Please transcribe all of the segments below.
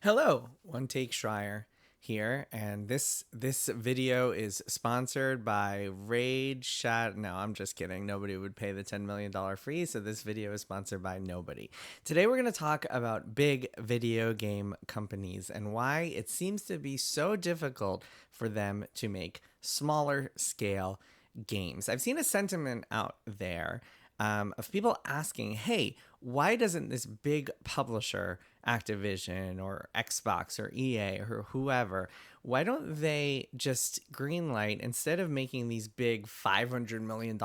Hello, One Take Schreier here, and this video is sponsored by Raid Shadow. No, I'm just kidding. Nobody would pay the $10 million fee, so this video is sponsored by nobody. Today we're going to talk about big video game companies and why it seems to be so difficult for them to make smaller scale games. I've seen a sentiment out there of people asking, hey, why doesn't this big publisher, Activision or Xbox or EA or whoever, why don't they just greenlight instead of making these big $500 million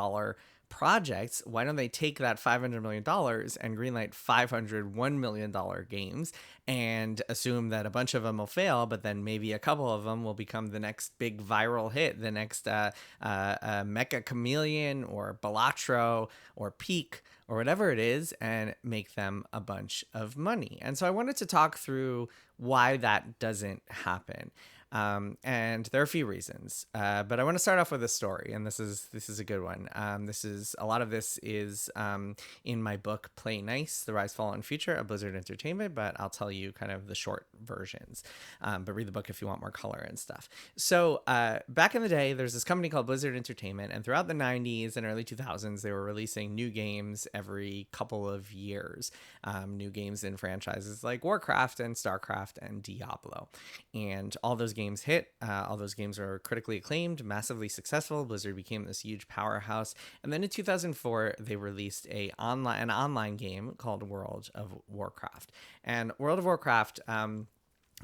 projects? Why don't they take that $500 million and greenlight $501 million games and assume that a bunch of them will fail, but then maybe a couple of them will become the next big viral hit, the next Mecha Chameleon or Balatro or Peak or whatever it is, and make them a bunch of money. And so I wanted to talk through why that doesn't happen. And there are a few reasons, but I want to start off with a story, and this is a good one. A lot of this is in my book Play Nice: The Rise, Fall, and Future of Blizzard Entertainment, but I'll tell you kind of the short versions. But read the book if you want more color and stuff. So back in the day, there's this company called Blizzard Entertainment, and throughout the '90s and early 2000s, they were releasing new games every couple of years. New games in franchises like Warcraft and Starcraft and Diablo, and all those games hit. All those games were critically acclaimed, massively successful. Blizzard became this huge powerhouse. And then in 2004, they released an online game called World of Warcraft. And World of Warcraft,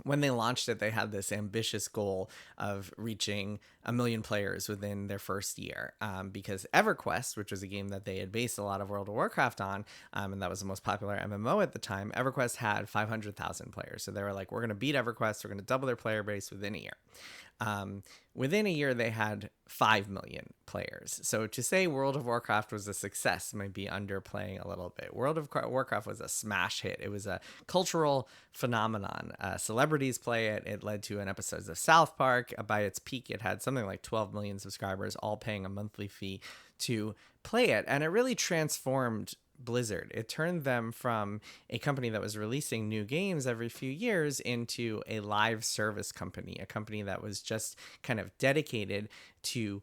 when they launched it, they had this ambitious goal of reaching 1 million players within their first year, because EverQuest, which was a game that they had based a lot of World of Warcraft on, and that was the most popular MMO at the time, EverQuest had 500,000 players. So they were like, we're going to beat EverQuest. We're going to double their player base within a year. Within a year, they had 5 million players. So to say World of Warcraft was a success might be underplaying a little bit. World of Warcraft was a smash hit. It was a cultural phenomenon. Celebrities play it. It led to an episode of South Park. By its peak, it had something like 12 million subscribers, all paying a monthly fee to play it. And it really transformed Blizzard. It turned them from a company that was releasing new games every few years into a live service company, a company that was just kind of dedicated to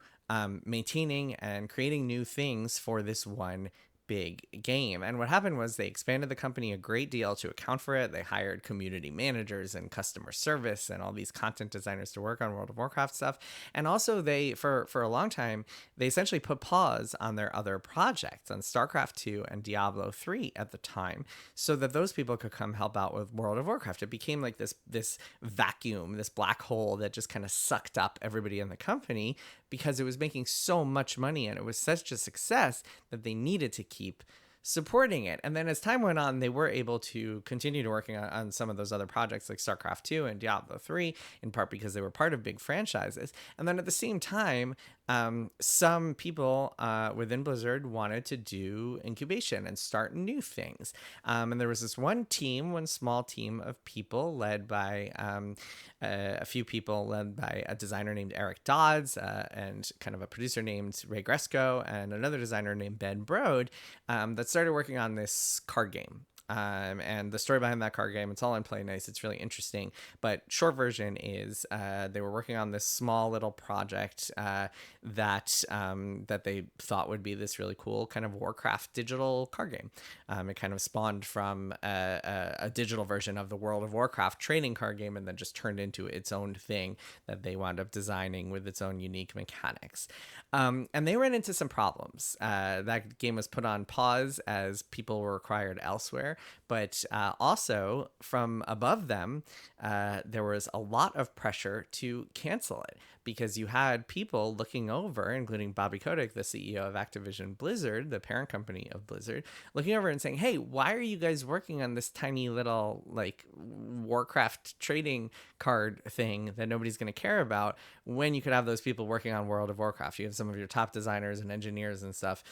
maintaining and creating new things for this one big game. And what happened was they expanded the company a great deal to account for it. They hired community managers and customer service and all these content designers to work on World of Warcraft stuff. And also they, for a long time, they essentially put pause on their other projects, on StarCraft 2 and Diablo 3 at the time, so that those people could come help out with World of Warcraft. It became like this vacuum, this black hole that just kind of sucked up everybody in the company because it was making so much money and it was such a success that they needed to keep supporting it. And then as time went on, they were able to continue to working on some of those other projects like StarCraft 2 and Diablo 3, in part because they were part of big franchises. And then at the same time, some people within Blizzard wanted to do incubation and start new things. And there was this one small team of people led by a few people, led by a designer named Eric Dodds and kind of a producer named Ray Gresco and another designer named Ben Brode, that started working on this card game. And the story behind that card game, it's all in Play Nice. It's really interesting. But short version is they were working on this small little project that they thought would be this really cool kind of Warcraft digital card game. It kind of spawned from a digital version of the World of Warcraft trading card game and then just turned into its own thing that they wound up designing with its own unique mechanics. And they ran into some problems. That game was put on pause as people were required elsewhere. But also from above them, there was a lot of pressure to cancel it because you had people looking over, including Bobby Kotick, the CEO of Activision Blizzard, the parent company of Blizzard, looking over and saying, hey, why are you guys working on this tiny little like Warcraft trading card thing that nobody's going to care about when you could have those people working on World of Warcraft? You have some of your top designers and engineers and stuff.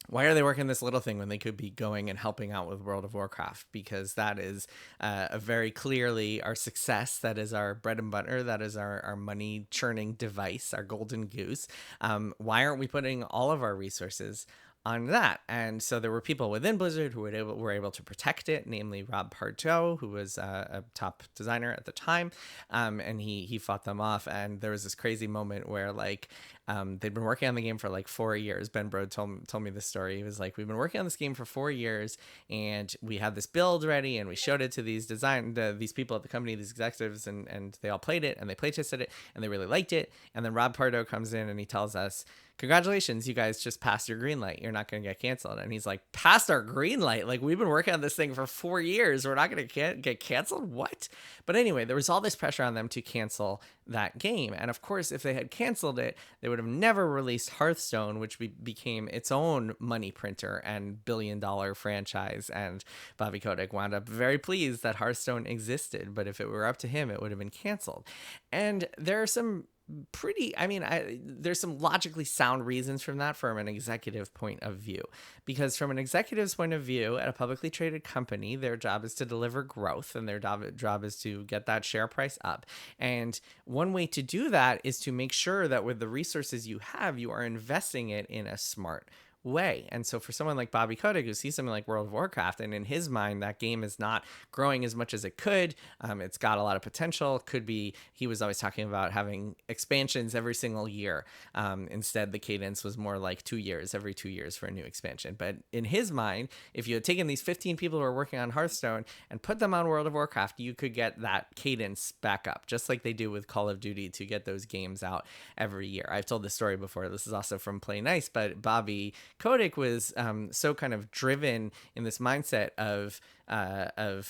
Why are they working this little thing when they could be going and helping out with World of Warcraft? Because that is a very clearly our success. That is our bread and butter. That is our money churning device, our golden goose. Why aren't we putting all of our resources on that. And so there were people within Blizzard who were able to protect it, namely Rob Pardo, who was a top designer at the time. And he fought them off. And there was this crazy moment where like they'd been working on the game for like 4 years. Ben Brode told me this story. He was like, we've been working on this game for 4 years, and we had this build ready, and we showed it to these these people at the company, these executives, and they all played it, and they play tested it, and they really liked it. And then Rob Pardo comes in and he tells us, congratulations, you guys just passed your green light. You're not going to get canceled. And he's like, passed our green light? Like, we've been working on this thing for 4 years. We're not going to get canceled? What? But anyway, there was all this pressure on them to cancel that game. And of course, if they had canceled it, they would have never released Hearthstone, which became its own money printer and billion-dollar franchise. And Bobby Kotick wound up very pleased that Hearthstone existed. But if it were up to him, it would have been canceled. And there are some there's some logically sound reasons from that from an executive point of view, because from an executive's point of view at a publicly traded company, their job is to deliver growth, and their job is to get that share price up. And one way to do that is to make sure that with the resources you have, you are investing it in a smart way. And so for someone like Bobby Kotick, who sees something like World of Warcraft, and in his mind that game is not growing as much as it could, it's got a lot of potential. Could be, he was always talking about having expansions every single year. Instead, the cadence was more like 2 years, every 2 years for a new expansion. But in his mind, if you had taken these 15 people who are working on Hearthstone and put them on World of Warcraft, you could get that cadence back up, just like they do with Call of Duty to get those games out every year. I've told this story before. This is also from Play Nice, but Bobby Kotick was so kind of driven in this mindset of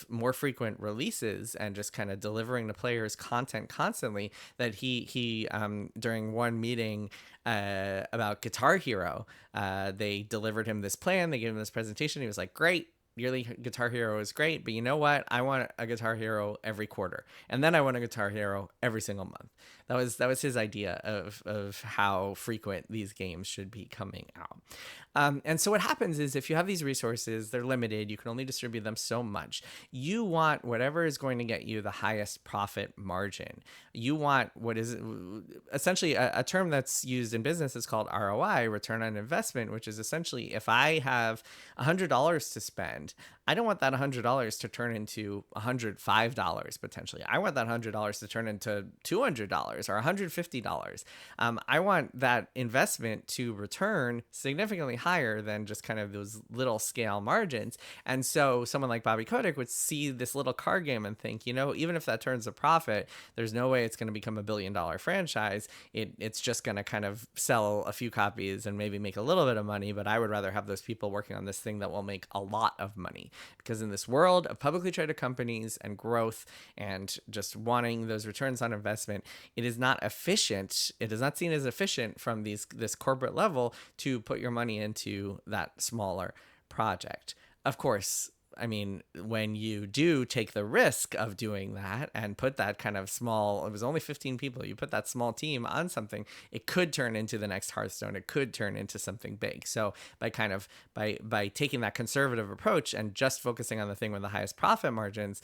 more frequent releases and just kind of delivering the players content constantly that he during one meeting about Guitar Hero, they delivered him this plan. They gave him this presentation. He was like, great. Yearly Guitar Hero is great, but you know what? I want a Guitar Hero every quarter, and then I want a Guitar Hero every single month. That was his idea of how frequent these games should be coming out. And so what happens is, if you have these resources, they're limited. You can only distribute them so much. You want whatever is going to get you the highest profit margin. You want what is essentially a term that's used in business is called ROI, return on investment, which is essentially, if I have $100 to spend, I don't want that $100 to turn into $105 potentially. I want that $100 to turn into $200 or $150. I want that investment to return significantly higher than just kind of those little scale margins. And so someone like Bobby Kotick would see this little card game and think, even if that turns a profit, there's no way it's going to become $1 billion franchise. It's just going to kind of sell a few copies and maybe make a little bit of money. But I would rather have those people working on this thing that will make a lot of money. Because in this world of publicly traded companies and growth and just wanting those returns on investment, it is not efficient. It is not seen as efficient from this corporate level to put your money into that smaller project. Of course, I mean, when you do take the risk of doing that and put that kind of small, it was only 15 people, you put that small team on something, it could turn into the next Hearthstone. It could turn into something big. So by taking that conservative approach and just focusing on the thing with the highest profit margins,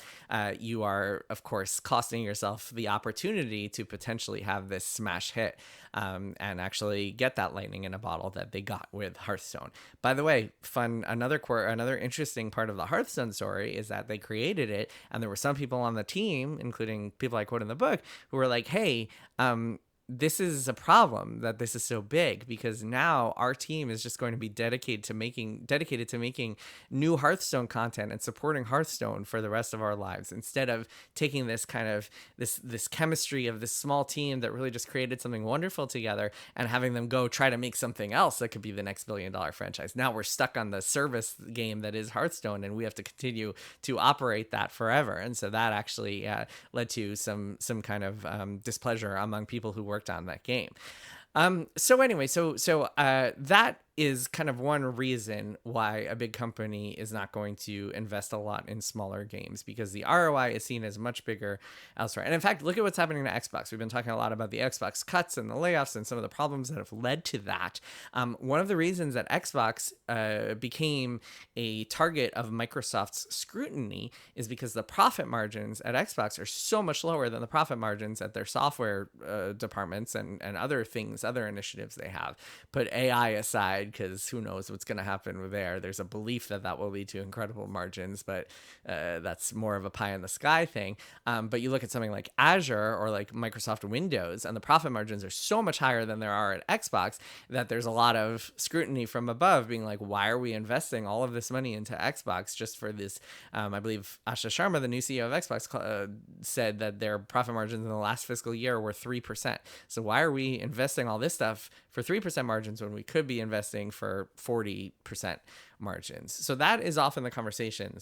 you are, of course, costing yourself the opportunity to potentially have this smash hit and actually get that lightning in a bottle that they got with Hearthstone. By the way, another interesting part of the Hearthstone story is that they created it, and there were some people on the team, including people I quote in the book, who were like, hey, this is a problem that this is so big, because now our team is just going to be dedicated to making new Hearthstone content and supporting Hearthstone for the rest of our lives, instead of taking this kind of this chemistry of this small team that really just created something wonderful together and having them go try to make something else that could be the next $1 billion franchise. Now we're stuck on the service game that is Hearthstone, and we have to continue to operate that forever. And so that actually led to some kind of displeasure among people who worked on that game. So that is kind of one reason why a big company is not going to invest a lot in smaller games, because the ROI is seen as much bigger elsewhere. And in fact, look at what's happening to Xbox. We've been talking a lot about the Xbox cuts and the layoffs and some of the problems that have led to that. One of the reasons that Xbox became a target of Microsoft's scrutiny is because the profit margins at Xbox are so much lower than the profit margins at their software departments and other things, other initiatives they have. Put AI aside, aside, because who knows what's going to happen with there. There's a belief that that will lead to incredible margins, but that's more of a pie in the sky thing. But you look at something like Azure or like Microsoft Windows, and the profit margins are so much higher than there are at Xbox that there's a lot of scrutiny from above being like, why are we investing all of this money into Xbox just for this? I believe Asha Sharma, the new CEO of Xbox, said that their profit margins in the last fiscal year were 3%. So why are we investing all this stuff for 3% margins when we could be investing for 40% margins? So that is often the conversation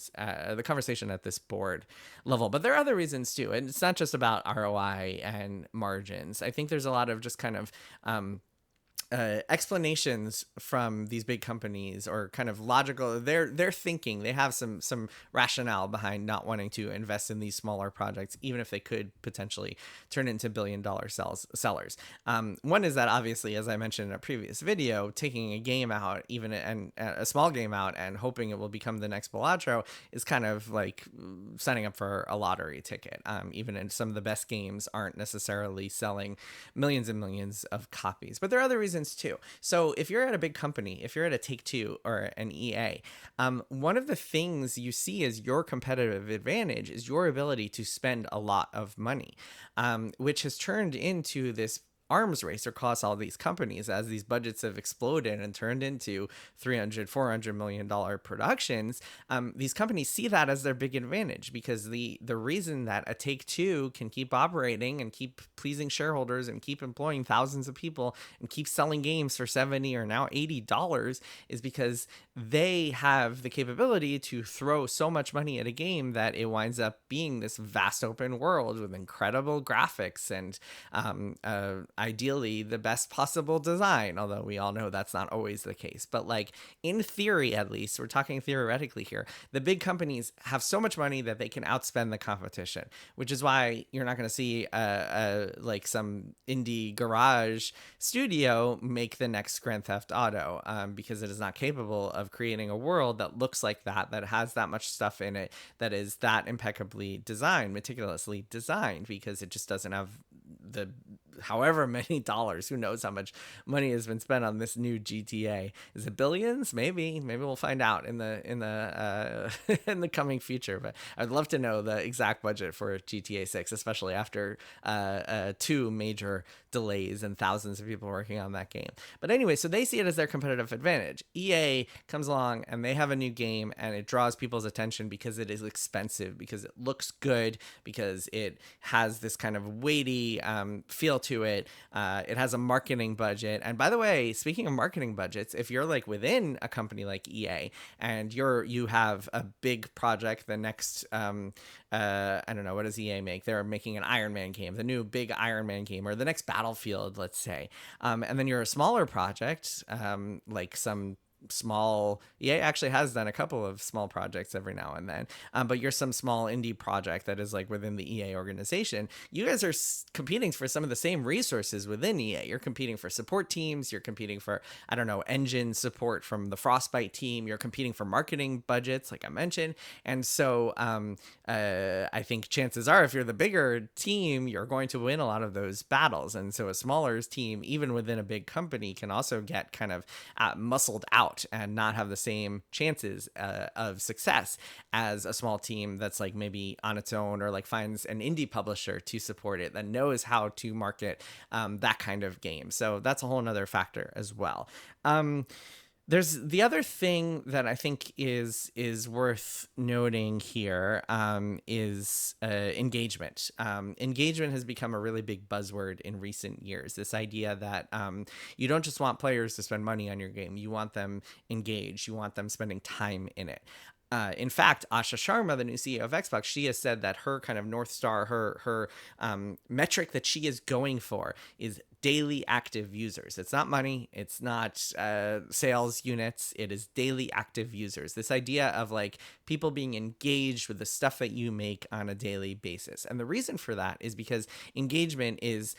at this board level. But there are other reasons too, and it's not just about ROI and margins. I think there's a lot of just kind of explanations from these big companies, or kind of logical, they're thinking, they have some rationale behind not wanting to invest in these smaller projects, even if they could potentially turn into billion-dollar sellers. One is that, obviously, as I mentioned in a previous video, taking a game out, even and a small game out, and hoping it will become the next Balatro is kind of like signing up for a lottery ticket. Even in some of the best games aren't necessarily selling millions and millions of copies. But there are other reasons too. So if you're at a big company, if you're at a Take-Two or an EA, one of the things you see as your competitive advantage is your ability to spend a lot of money, which has turned into this arms race across all these companies as these budgets have exploded and turned into $300-400 million productions. These companies see that as their big advantage, because the reason that a Take-Two can keep operating and keep pleasing shareholders and keep employing thousands of people and keep selling games for $70 or now $80 is because they have the capability to throw so much money at a game that it winds up being this vast open world with incredible graphics and ideally the best possible design, although we all know that's not always the case. But like, in theory, at least, we're talking theoretically here, the big companies have so much money that they can outspend the competition, which is why you're not going to see like some indie garage studio make the next Grand Theft Auto, because it is not capable of creating a world that looks like that has that much stuff in it, that is that impeccably designed, meticulously designed, because it just doesn't have the however many dollars, who knows how much money has been spent on this new GTA. Is it billions? Maybe we'll find out in the in the coming future. But I'd love to know the exact budget for GTA 6, especially after 2 major delays and thousands of people working on that game. But anyway, so they see it as their competitive advantage. EA comes along and they have a new game, and it draws people's attention because it is expensive, because it looks good, because it has this kind of weighty feel to it. It has a marketing budget. And by the way, speaking of marketing budgets, if you're like within a company like EA and you have a big project, the next I don't know, what does EA make? They're making an Iron Man game, the new big Iron Man game, or the next Battlefield, let's say. And then you're a smaller project, like some small, EA actually has done a couple of small projects every now and then, but you're some small indie project that is like within the EA organization. You guys are competing for some of the same resources within EA. You're competing for support teams, you're competing for, I don't know, engine support from the Frostbite team, you're competing for marketing budgets, like I mentioned. And so I think chances are, if you're the bigger team, you're going to win a lot of those battles. And so a smaller team, even within a big company, can also get kind of muscled out and not have the same chances of success as a small team that's like maybe on its own, or like finds an indie publisher to support it that knows how to market that kind of game. So that's a whole nother factor as well. There's the other thing that I think is worth noting here, is engagement. Engagement has become a really big buzzword in recent years. This idea that you don't just want players to spend money on your game, you want them engaged, you want them spending time in it. In fact, Asha Sharma, the new CEO of Xbox, she has said that her kind of North Star, her metric that she is going for is daily active users. It's not money. It's not sales units. It is daily active users. This idea of like people being engaged with the stuff that you make on a daily basis. And the reason for that is because engagement is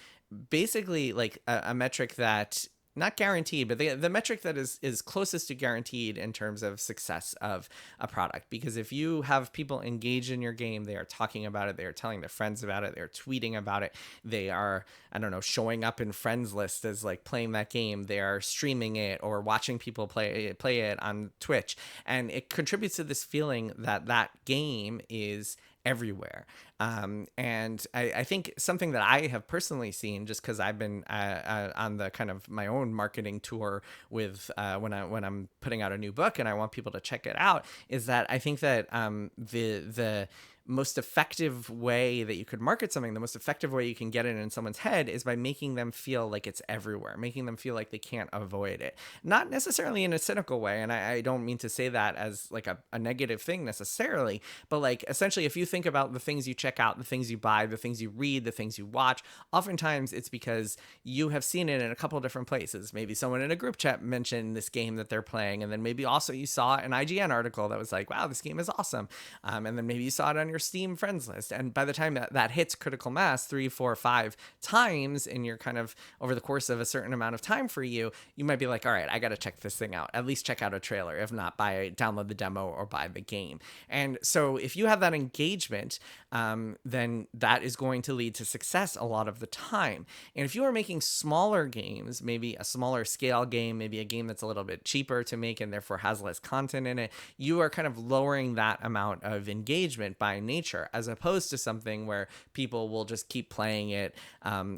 basically like a metric that not guaranteed, but the metric that is closest to guaranteed in terms of success of a product. Because if you have people engaged in your game, they are talking about it, they are telling their friends about it, they're tweeting about it, they are, I don't know, showing up in friends list as like playing that game, they are streaming it or watching people play it on Twitch, and it contributes to this feeling that that game is everywhere. And I think something that I have personally seen, just because I've been on the kind of my own marketing tour with when I'm putting out a new book and I want people to check it out, is that I think that the most effective way that you could market something, the most effective way you can get it in someone's head is by making them feel like it's everywhere, making them feel like they can't avoid it. Not necessarily in a cynical way, and I don't mean to say that as like a negative thing necessarily, but like essentially if you think about the things you check out, the things you buy, the things you read, the things you watch, oftentimes it's because you have seen it in a couple of different places. Maybe someone in a group chat mentioned this game that they're playing, and then maybe also you saw an IGN article that was like, wow, this game is awesome. And then maybe you saw it on your Steam friends list. And by the time that hits critical mass 3, 4, 5 times in your kind of over the course of a certain amount of time for you, you might be like, all right, I got to check this thing out. At least check out a trailer. If not, download the demo or buy the game. And so if you have that engagement, then that is going to lead to success a lot of the time. And if you are making smaller games, maybe a smaller scale game, maybe a game that's a little bit cheaper to make and therefore has less content in it, you are kind of lowering that amount of engagement by nature, as opposed to something where people will just keep playing it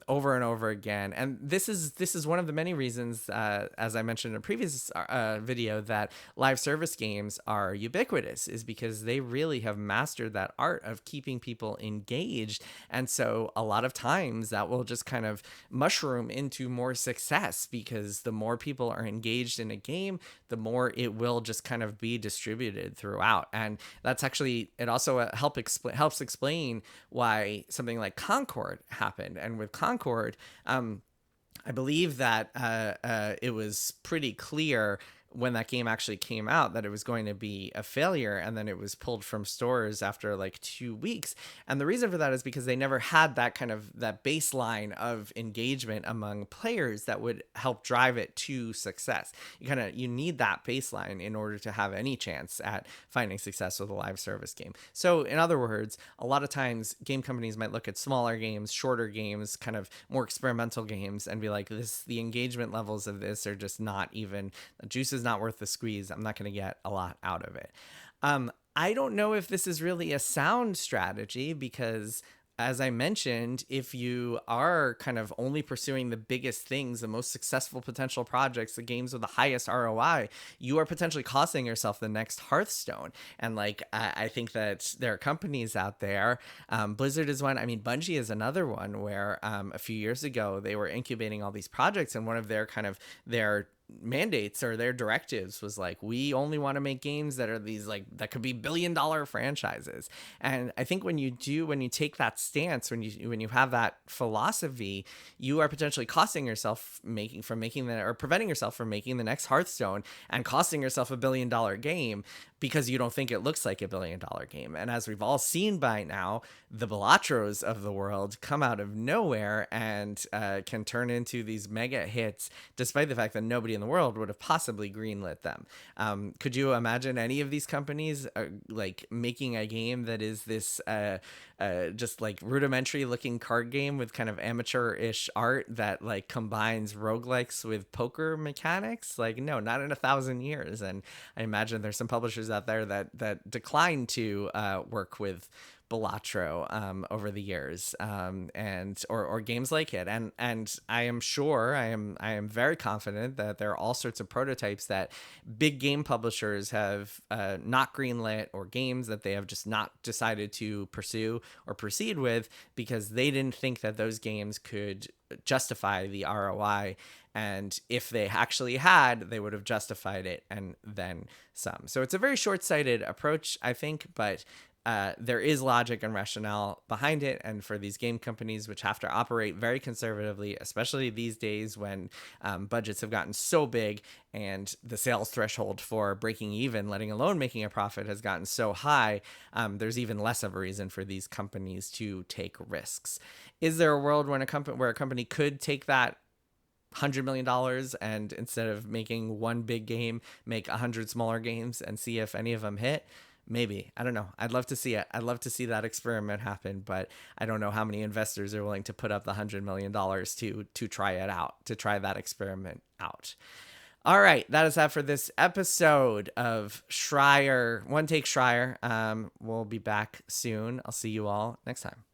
over and over again. And this is one of the many reasons, as I mentioned in a previous video, that live service games are ubiquitous, is because they really have mastered that art of keeping people engaged. And so a lot of times that will just kind of mushroom into more success, because the more people are engaged in a game, the more it will just kind of be distributed throughout. And that's actually, it also helps explain why something like Concord happened. And with Concord, I believe that it was pretty clear when that game actually came out that it was going to be a failure, and then it was pulled from stores after like 2 weeks. And the reason for that is because they never had that kind of that baseline of engagement among players that would help drive it to success. You need that baseline in order to have any chance at finding success with a live service game. So in other words, a lot of times game companies might look at smaller games, shorter games, kind of more experimental games, and be like, the engagement levels of this are just not even, the juice is not worth the squeeze. I'm not going to get a lot out of it. I don't know if this is really a sound strategy, because as I mentioned, if you are kind of only pursuing the biggest things, the most successful potential projects, the games with the highest ROI, you are potentially costing yourself the next Hearthstone. And like, I think that there are companies out there, Blizzard is one. I mean, Bungie is another one, where a few years ago, they were incubating all these projects, and one of their their mandates or their directives was like, we only want to make games that are these like that could be $1 billion franchises. And I think when you take that stance, when you have that philosophy, you are potentially costing yourself preventing yourself from making the next Hearthstone, and costing yourself $1 billion game because you don't think it looks like $1 billion game. And as we've all seen by now, the Balatros of the world come out of nowhere and can turn into these mega hits, despite the fact that nobody in the world would have possibly greenlit them. Could you imagine any of these companies like making a game that is this just like rudimentary looking card game with kind of amateur-ish art that like combines roguelikes with poker mechanics? Like, no, not in 1,000 years. And I imagine there's some publishers out there that decline to work with Balatro over the years, and or games like it, and I am sure, I am very confident that there are all sorts of prototypes that big game publishers have not greenlit, or games that they have just not decided to pursue or proceed with because they didn't think that those games could justify the ROI. And if they actually had, they would have justified it and then some. So it's a very short-sighted approach, I think, but there is logic and rationale behind it. And for these game companies, which have to operate very conservatively, especially these days when budgets have gotten so big and the sales threshold for breaking even, letting alone making a profit, has gotten so high, there's even less of a reason for these companies to take risks. Is there a world when where a company could take that $100 million, and instead of making one big game, make 100 smaller games and see if any of them hit. Maybe. I don't know. I'd love to see it. I'd love to see that experiment happen, but I don't know how many investors are willing to put up the $100 million to try it out, to try that experiment out. All right, that is that for this episode of Schreier, One Take Schreier. We'll be back soon. I'll see you all next time.